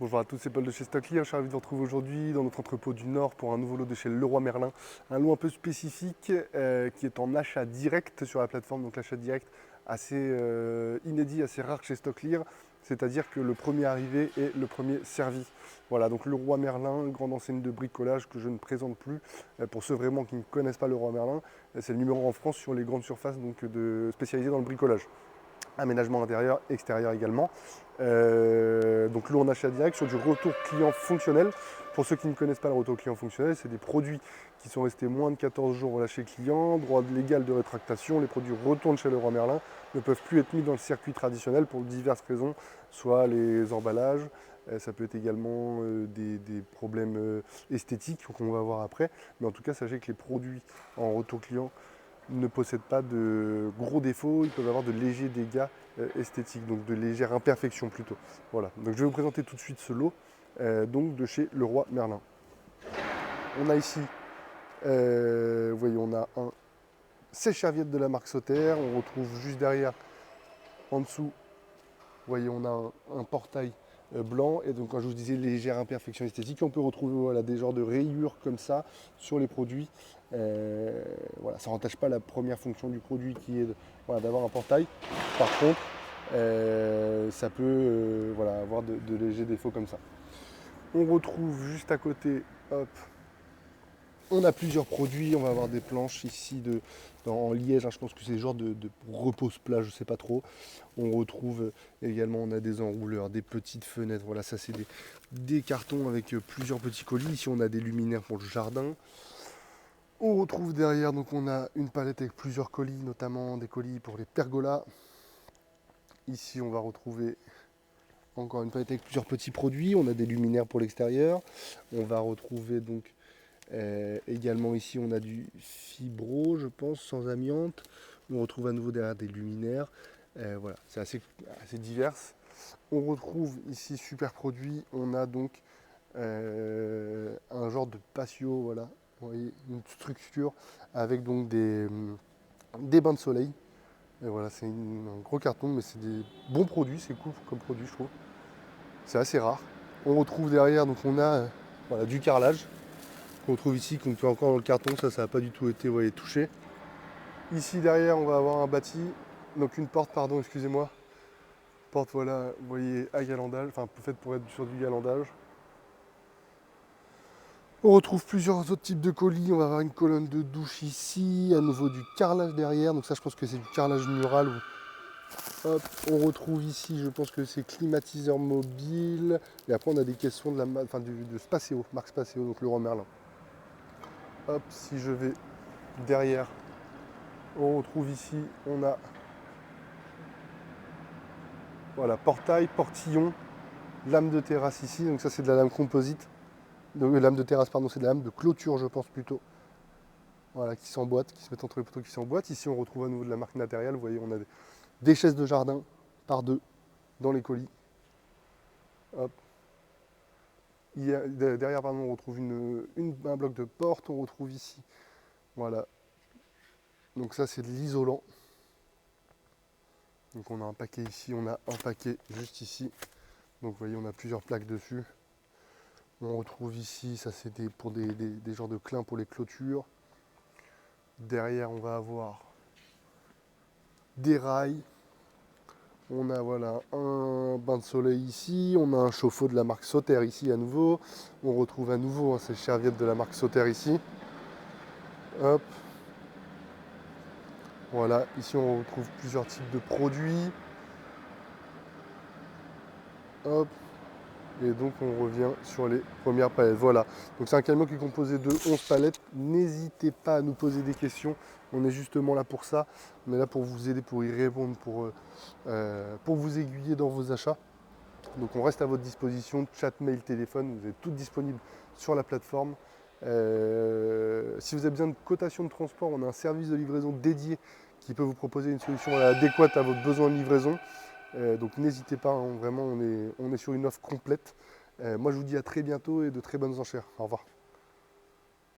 Bonjour à tous, c'est Paul de chez Stocklear. Je suis ravi de vous retrouver aujourd'hui dans notre entrepôt du Nord pour un nouveau lot de chez Leroy Merlin. Un lot un peu spécifique qui est en achat direct sur la plateforme. Donc l'achat direct assez inédit, assez rare chez Stocklear. C'est-à-dire que le premier arrivé est le premier servi. Voilà, donc Leroy Merlin, grande enseigne de bricolage que je ne présente plus. Pour ceux vraiment qui ne connaissent pas Leroy Merlin, c'est le numéro en France sur les grandes surfaces spécialisées dans le bricolage. Aménagement intérieur, extérieur également. Donc lot en achat direct sur du retour client fonctionnel. Pour ceux qui ne connaissent pas le retour client fonctionnel, c'est des produits qui sont restés moins de 14 jours relâchés client, droit légal de rétractation. Les produits retournent chez Leroy Merlin, ne peuvent plus être mis dans le circuit traditionnel pour diverses raisons, soit les emballages, ça peut être également des problèmes esthétiques qu'on va voir après. Mais en tout cas, sachez que les produits en retour client ne possèdent pas de gros défauts, ils peuvent avoir de légers dégâts esthétiques, donc de légères imperfections plutôt. Voilà, donc je vais vous présenter tout de suite ce lot donc de chez Leroy Merlin. On a ici, vous voyez, on a un sèche-serviette de la marque Sauter, on retrouve juste derrière, en dessous, vous voyez, on a un portail blanc, et donc quand je vous disais légères imperfections esthétiques, on peut retrouver voilà, des genres de rayures comme ça sur les produits. Voilà, ça n'entache pas la première fonction du produit qui est voilà, d'avoir un portail. Par contre, ça peut voilà, avoir de légers défauts comme ça. On retrouve juste à côté, hop, on a plusieurs produits, on va avoir des planches ici en liège, hein, je pense que c'est le genre de repose-plat, je ne sais pas trop. On retrouve également, on a des enrouleurs, des petites fenêtres, voilà, ça c'est des cartons avec plusieurs petits colis. Ici on a des luminaires pour le jardin. On retrouve derrière, donc on a une palette avec plusieurs colis, notamment des colis pour les pergolas. Ici on va retrouver encore une palette avec plusieurs petits produits. On a des luminaires pour l'extérieur. On va retrouver donc également ici on a du fibro, je pense, sans amiante. On retrouve à nouveau derrière des luminaires. Voilà, c'est assez divers. On retrouve ici super produit. On a donc un genre de patio, voilà. Vous voyez, une structure avec donc des bains de soleil. Et voilà, c'est un gros carton, mais c'est des bons produits, c'est cool comme produit, je trouve. C'est assez rare. On retrouve derrière, donc on a voilà, du carrelage qu'on trouve ici, qu'on peut encore dans le carton, ça n'a pas du tout été touché. Ici derrière, on va avoir un bâti, donc une porte, pardon, excusez-moi. Porte, voilà, vous voyez, à galandage, enfin faite pour être sur du galandage. On retrouve plusieurs autres types de colis. On va avoir une colonne de douche ici, à nouveau du carrelage derrière. Donc ça, je pense que c'est du carrelage mural. Hop, on retrouve ici, je pense que c'est climatiseur mobile. Et après, on a des questions de Spaceo, marque Spaceo, donc Leroy Merlin. Hop, si je vais derrière, on retrouve ici, on a voilà, portail, portillon, lame de terrasse ici. Donc ça, c'est de la lame composite. Donc, lame de terrasse, pardon, c'est de la lame de clôture, je pense plutôt. Voilà, qui s'emboîtent, qui se mettent entre les poteaux qui s'emboîtent. Ici, on retrouve à nouveau de la marque matérielle. Vous voyez, on a des chaises de jardin par deux dans les colis. Hop. Derrière, pardon, on retrouve un bloc de porte. On retrouve ici, voilà. Donc ça, c'est de l'isolant. Donc on a un paquet ici, on a un paquet juste ici. Donc vous voyez, on a plusieurs plaques dessus. On retrouve ici, ça c'est pour des genres de clins pour les clôtures. Derrière, on va avoir des rails. On a voilà, un bain de soleil ici, on a un chauffe-eau de la marque Sauter ici à nouveau. On retrouve à nouveau ces serviettes de la marque Sauter ici. Hop. Voilà, ici on retrouve plusieurs types de produits. Hop. Et donc on revient sur les premières palettes. Voilà, donc c'est un camion qui est composé de 11 palettes. N'hésitez pas à nous poser des questions. On est justement là pour ça. On est là pour vous aider, pour y répondre, pour vous aiguiller dans vos achats. Donc on reste à votre disposition, chat, mail, téléphone, vous êtes toutes disponibles sur la plateforme. Si vous avez besoin de cotation de transport, on a un service de livraison dédié qui peut vous proposer une solution adéquate à votre besoin de livraison. Donc n'hésitez pas, hein, vraiment on est sur une offre complète. Moi je vous dis à très bientôt et de très bonnes enchères. Au revoir.